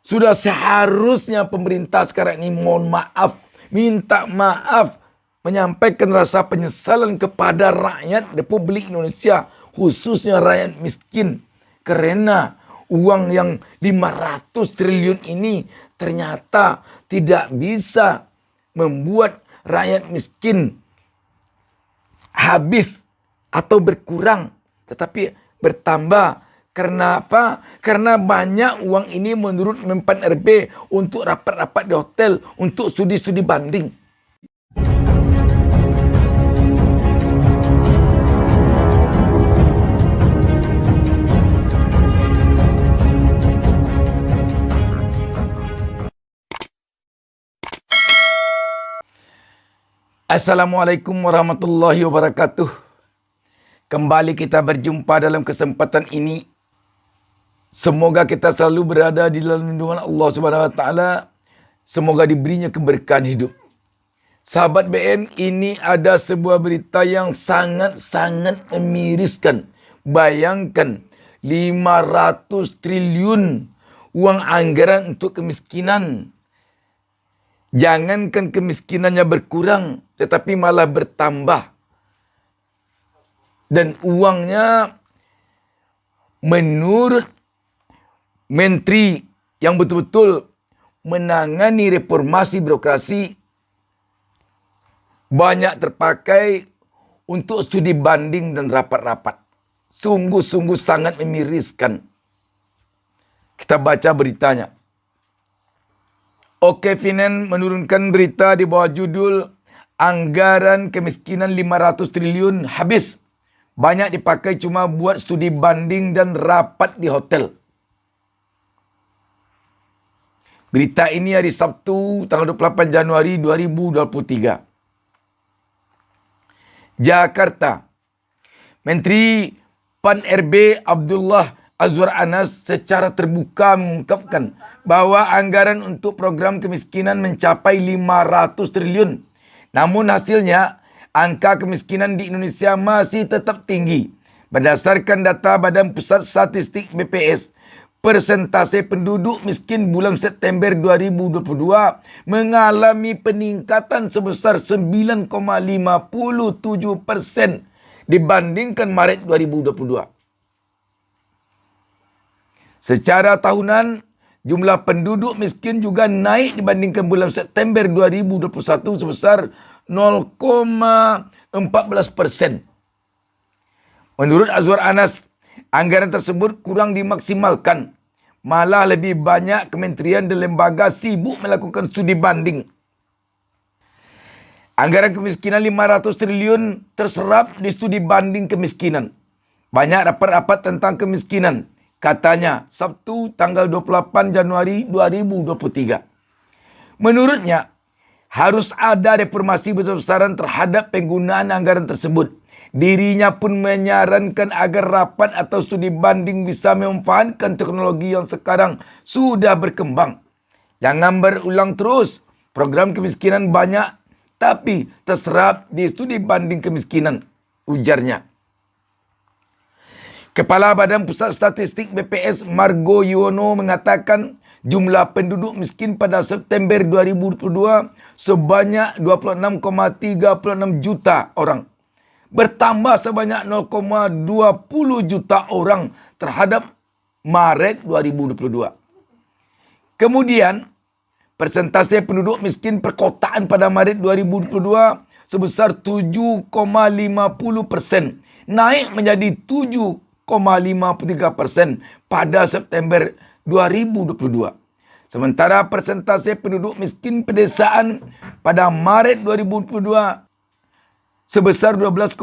Sudah seharusnya pemerintah sekarang ini mohon maaf, minta maaf, menyampaikan rasa penyesalan kepada rakyat Republik Indonesia, khususnya rakyat miskin. Karena uang yang 500 triliun ini ternyata tidak bisa membuat rakyat miskin habis atau berkurang, tetapi bertambah. Karena apa? Karena banyak uang ini menurut Menpan RB untuk rapat-rapat di hotel, untuk studi-studi banding. Assalamualaikum warahmatullahi wabarakatuh. Kembali kita berjumpa dalam kesempatan ini. Semoga kita selalu berada di dalam lindungan Allah Subhanahu wa taala. Semoga diberinya keberkahan hidup. Sahabat BN, ini ada sebuah berita yang sangat-sangat memiriskan. Bayangkan 500 triliun uang anggaran untuk kemiskinan. Jangankan kemiskinannya berkurang, tetapi malah bertambah. Dan uangnya menurut menteri yang betul-betul menangani reformasi birokrasi banyak terpakai untuk studi banding dan rapat-rapat. Sungguh-sungguh sangat memiriskan. Kita baca beritanya. Oke Finance menurunkan berita di bawah judul anggaran kemiskinan 500 triliun habis. Banyak dipakai cuma buat studi banding dan rapat di hotel. Berita ini hari Sabtu tanggal 28 Januari 2023. Jakarta. Menteri PAN RB Abdullah Azwar Anas secara terbuka mengungkapkan bahwa anggaran untuk program kemiskinan mencapai 500 triliun. Namun hasilnya, angka kemiskinan di Indonesia masih tetap tinggi. Berdasarkan data Badan Pusat Statistik BPS, persentase penduduk miskin bulan September 2022 mengalami peningkatan sebesar 9,57% dibandingkan Maret 2022. Secara tahunan, jumlah penduduk miskin juga naik dibandingkan bulan September 2021 sebesar 0,14%. Menurut Azwar Anas, anggaran tersebut kurang dimaksimalkan. Malah lebih banyak kementerian dan lembaga sibuk melakukan studi banding. Anggaran kemiskinan 500 triliun terserap di studi banding kemiskinan. Banyak rapat-rapat tentang kemiskinan. Katanya Sabtu tanggal 28 Januari 2023. Menurutnya, harus ada reformasi besar-besaran terhadap penggunaan anggaran tersebut. Dirinya pun menyarankan agar rapat atau studi banding bisa memanfaatkan teknologi yang sekarang sudah berkembang. Jangan berulang terus. Program kemiskinan banyak, tapi terserap di studi banding kemiskinan, ujarnya. Kepala Badan Pusat Statistik BPS Margo Yuwono mengatakan jumlah penduduk miskin pada September 2022 sebanyak 26,36 juta orang. Bertambah sebanyak 0,20 juta orang terhadap Maret 2022. Kemudian, persentase penduduk miskin perkotaan pada Maret 2022 sebesar 7,50%, naik menjadi 7,53% pada September 2022. Sementara persentase penduduk miskin pedesaan pada Maret 2022 sebesar 12,29%,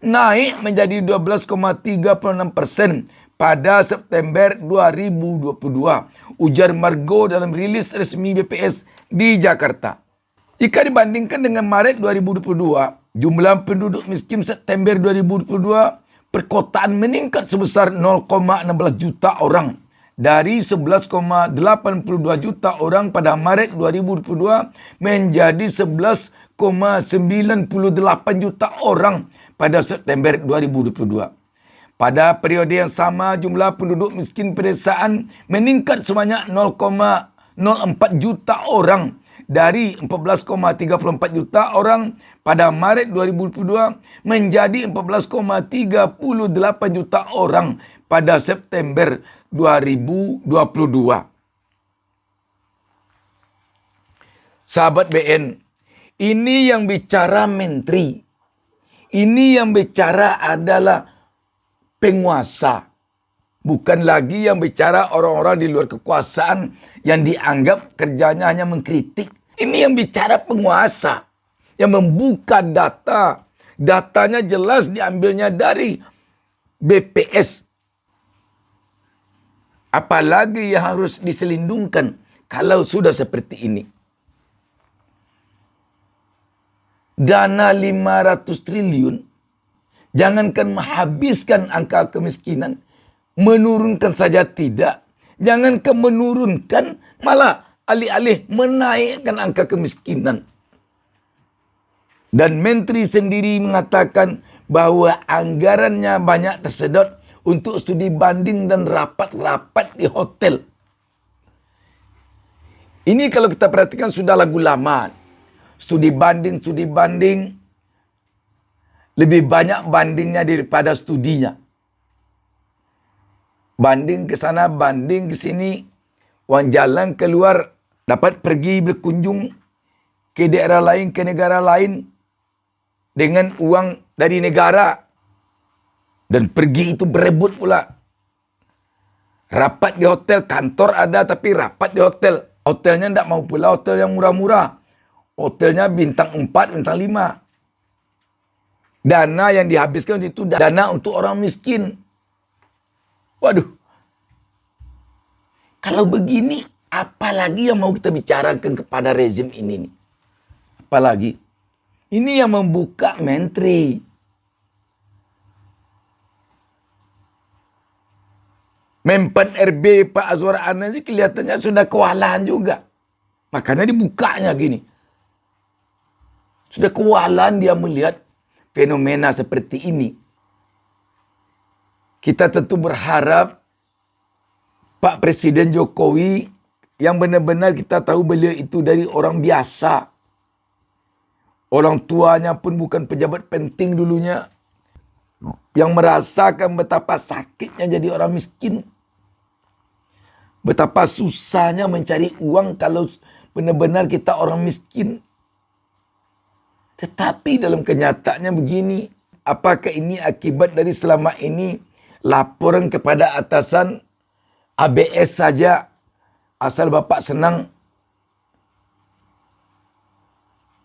naik menjadi 12,36% pada September 2022, ujar Margo dalam rilis resmi BPS di Jakarta. Jika dibandingkan dengan Maret 2022, jumlah penduduk miskin September 2022 perkotaan meningkat sebesar 0,16 juta orang. Dari 11,82 juta orang pada Maret 2022 menjadi 11,98 juta orang pada September 2022. Pada periode yang sama, jumlah penduduk miskin pedesaan meningkat sebanyak 0,04 juta orang dari 14,34 juta orang pada Maret 2022 menjadi 14,38 juta orang pada September 2022. Sahabat BN, ini yang bicara menteri. Ini yang bicara adalah penguasa. Bukan lagi yang bicara orang-orang di luar kekuasaan yang dianggap kerjanya hanya mengkritik. Ini yang bicara penguasa. Yang membuka data. Datanya jelas diambilnya dari BPS. Apalagi yang harus diselindungkan kalau sudah seperti ini. Dana 500 triliun, jangankan menghabiskan angka kemiskinan, menurunkan saja tidak. Jangankan menurunkan, malah alih-alih menaikkan angka kemiskinan. Dan menteri sendiri mengatakan bahwa anggarannya banyak tersedot untuk studi banding dan rapat-rapat di hotel. Ini kalau kita perhatikan sudah lagu lama. Studi banding lebih banyak bandingnya daripada studinya. Banding ke sana, banding ke sini. Uang jalan keluar, dapat pergi berkunjung ke daerah lain, ke negara lain dengan uang dari negara. Dan pergi itu berebut pula. Rapat di hotel, kantor ada tapi rapat di hotel. Hotelnya tidak mau pula hotel yang murah-murah. Hotelnya bintang 4, bintang 5. Dana yang dihabiskan itu dana untuk orang miskin. Waduh. Kalau begini, apalagi yang mau kita bicarakan kepada rezim ini? Apalagi? Ini yang membuka menteri. Mempan RB Pak Azwar Anas kelihatannya sudah kewalahan juga. Makanya dibukanya gini. Sudah kewalahan dia melihat fenomena seperti ini. Kita tentu berharap Pak Presiden Jokowi yang benar-benar kita tahu beliau itu dari orang biasa. Orang tuanya pun bukan pejabat penting dulunya. Yang merasakan betapa sakitnya jadi orang miskin. Betapa susahnya mencari uang kalau benar-benar kita orang miskin. Tetapi dalam kenyataannya begini, apakah ini akibat dari selama ini laporan kepada atasan ABS saja, asal Bapak senang.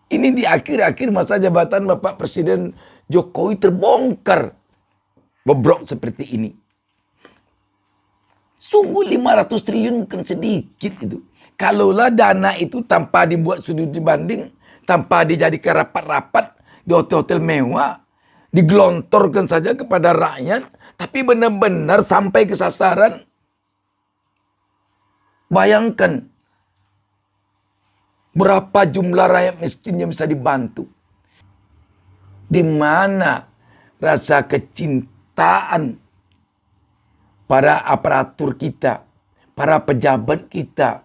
Ini di akhir-akhir masa jabatan Bapak Presiden Jokowi terbongkar bobrok seperti ini. Sungguh 500 triliun bukan sedikit itu. Kalaulah dana itu tanpa dibuat studi banding, tanpa dijadikan rapat-rapat di hotel-hotel mewah, digelontorkan saja kepada rakyat, tapi benar-benar sampai ke sasaran. Bayangkan berapa jumlah rakyat miskin yang bisa dibantu. Di mana rasa kecintaan para aparatur kita, para pejabat kita,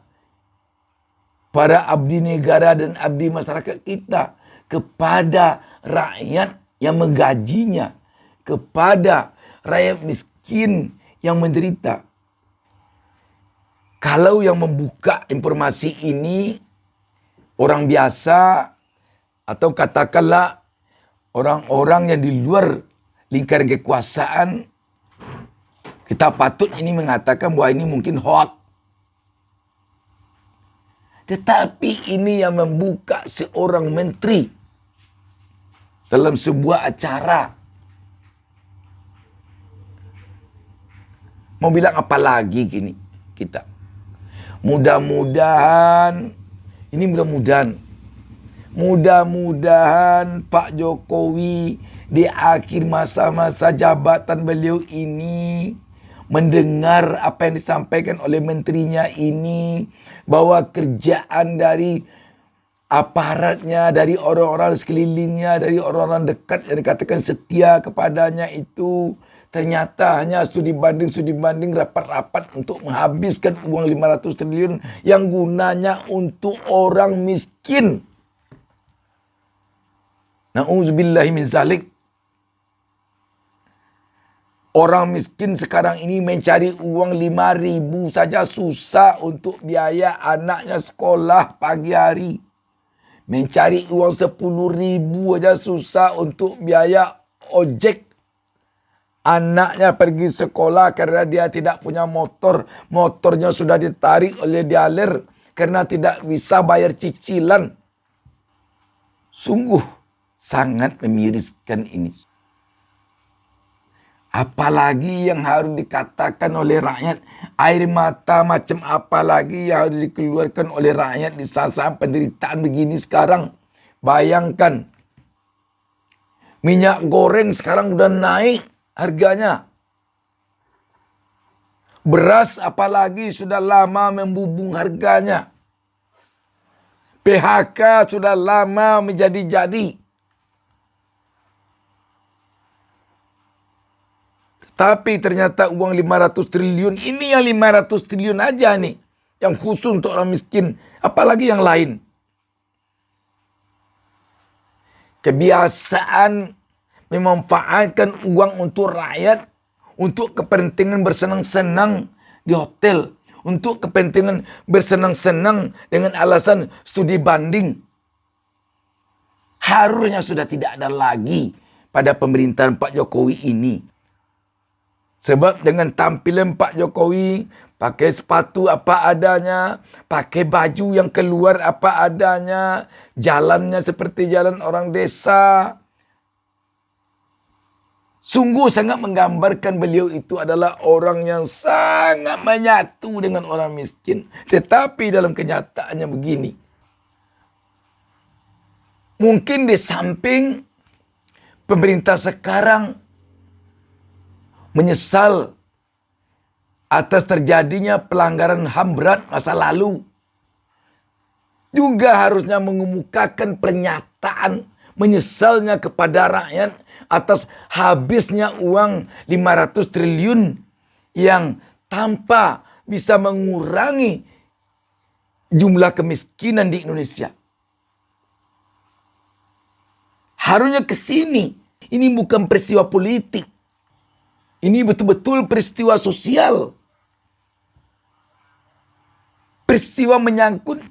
para abdi negara dan abdi masyarakat kita kepada rakyat yang menggajinya, kepada rakyat miskin yang menderita. Kalau yang membuka informasi ini orang biasa atau katakanlah orang-orang yang di luar lingkaran kekuasaan, kita patut ini mengatakan bahwa ini mungkin hoax. Tetapi ini yang membuka seorang menteri dalam sebuah acara. Mau bilang apa lagi gini kita? Mudah-mudahan Pak Jokowi di akhir masa-masa jabatan beliau ini mendengar apa yang disampaikan oleh menterinya ini, bahwa kerjaan dari aparatnya, dari orang-orang sekelilingnya, dari orang-orang dekat yang dikatakan setia kepadanya itu Ternyata hanya studi banding, rapat-rapat untuk menghabiskan uang 500 triliun yang gunanya untuk orang miskin. Na'udzubillahi min zalik. Orang miskin sekarang ini mencari uang 5.000 saja susah untuk biaya anaknya sekolah pagi hari. Mencari uang 10.000 saja susah untuk biaya ojek. Anaknya pergi sekolah karena dia tidak punya motor. Motornya sudah ditarik oleh dialer karena tidak bisa bayar cicilan. Sungguh sangat memiriskan ini. Apalagi yang harus dikatakan oleh rakyat. Air mata macam apa lagi yang harus dikeluarkan oleh rakyat di saat-saat penderitaan begini sekarang. Bayangkan. Minyak goreng sekarang udah naik harganya. Beras apalagi sudah lama membubung harganya. PHK sudah lama menjadi-jadi. Tapi ternyata uang 500 triliun, ini yang 500 triliun aja nih. Yang khusus untuk orang miskin. Apalagi yang lain. Kebiasaan memanfaatkan uang untuk rakyat. Untuk kepentingan bersenang-senang di hotel. Untuk kepentingan bersenang-senang dengan alasan studi banding. Harusnya sudah tidak ada lagi pada pemerintahan Pak Jokowi ini. Sebab dengan tampilan Pak Jokowi, pakai sepatu apa adanya, pakai baju yang keluar apa adanya, jalannya seperti jalan orang desa. Sungguh sangat menggambarkan beliau itu adalah orang yang sangat menyatu dengan orang miskin. Tetapi dalam kenyataannya begini. Mungkin di samping pemerintah sekarang menyesal atas terjadinya pelanggaran HAM berat masa lalu. Juga harusnya mengemukakan pernyataan menyesalnya kepada rakyat atas habisnya uang 500 triliun yang tanpa bisa mengurangi jumlah kemiskinan di Indonesia. Harusnya ke sini. Ini bukan peristiwa politik. Ini betul-betul peristiwa sosial. Peristiwa menyangkut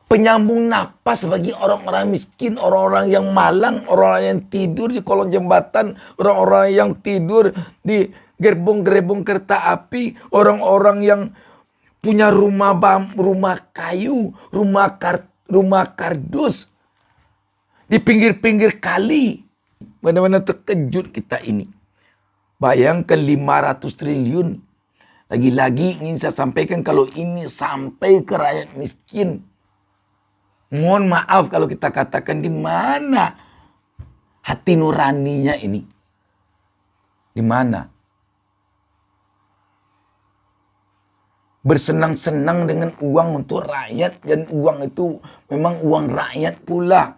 penyambung napas bagi orang-orang miskin, orang-orang yang malang, orang-orang yang tidur di kolong jembatan, orang-orang yang tidur di gerbong-gerbong kereta api, orang-orang yang punya rumah kayu, rumah kardus di pinggir-pinggir kali. Benar-benar terkejut kita ini. Bayangkan 500 triliun. Lagi-lagi ingin saya sampaikan kalau ini sampai ke rakyat miskin. Mohon maaf kalau kita katakan di mana hati nuraninya ini. Di mana? Bersenang-senang dengan uang untuk rakyat. Dan uang itu memang uang rakyat pula.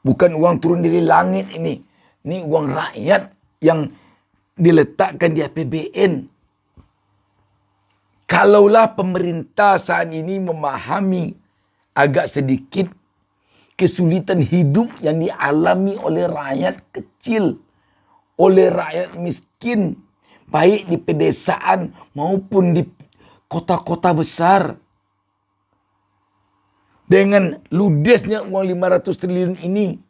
Bukan uang turun dari langit ini. Ini uang rakyat yang diletakkan di APBN. Kalaulah pemerintah saat ini memahami agak sedikit kesulitan hidup yang dialami oleh rakyat kecil, oleh rakyat miskin, baik di pedesaan maupun di kota-kota besar. Dengan ludesnya uang 500 triliun ini,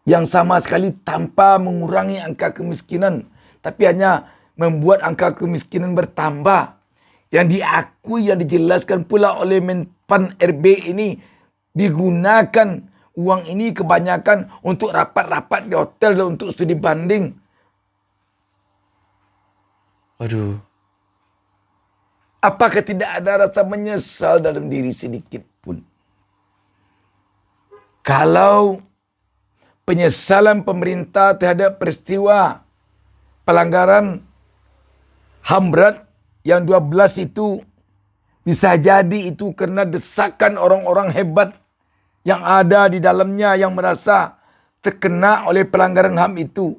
yang sama sekali tanpa mengurangi angka kemiskinan, tapi hanya membuat angka kemiskinan bertambah. Yang diakui, yang dijelaskan pula oleh Menpan RB ini, digunakan uang ini kebanyakan untuk rapat-rapat di hotel dan untuk studi banding. Aduh. Apakah tidak ada rasa menyesal dalam diri sedikit pun? Kalau penyesalan pemerintah terhadap peristiwa pelanggaran HAM berat yang 12 itu bisa jadi itu karena desakan orang-orang hebat yang ada di dalamnya yang merasa terkena oleh pelanggaran HAM itu.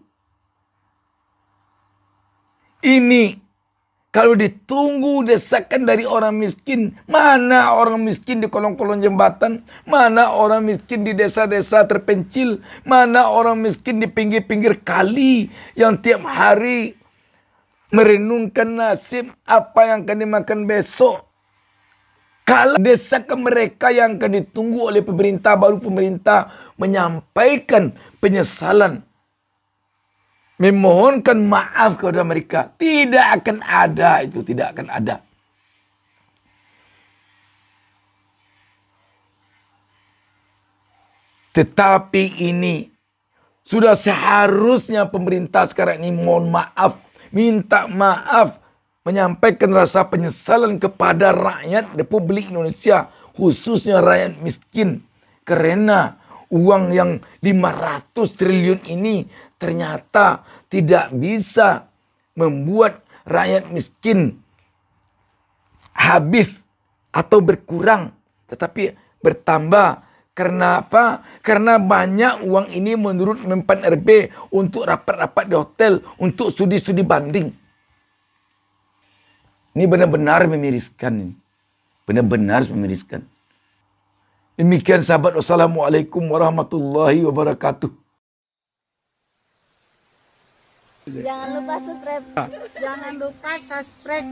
Ini kalau ditunggu desakan dari orang miskin, mana orang miskin di kolong-kolong jembatan, mana orang miskin di desa-desa terpencil, mana orang miskin di pinggir-pinggir kali yang tiap hari merenungkan nasib apa yang akan dimakan besok. Kalau desakan mereka yang akan ditunggu oleh pemerintah, baru pemerintah menyampaikan penyesalan, memohonkan maaf kepada mereka. Tidak akan ada itu, tidak akan ada. Tetapi ini sudah seharusnya pemerintah sekarang ini mohon maaf, minta maaf, menyampaikan rasa penyesalan kepada rakyat Republik Indonesia, khususnya rakyat miskin. Karena uang yang 500 triliun ini ternyata tidak bisa membuat rakyat miskin habis atau berkurang, tetapi bertambah. Karena apa? Karena banyak uang ini menurut Menpan RB untuk rapat-rapat di hotel, untuk studi-studi banding. Ini benar-benar memiriskan. Benar-benar memiriskan. Demikian sahabat, wassalamualaikum warahmatullahi wabarakatuh. Jangan lupa subscribe. Jangan lupa subscribe.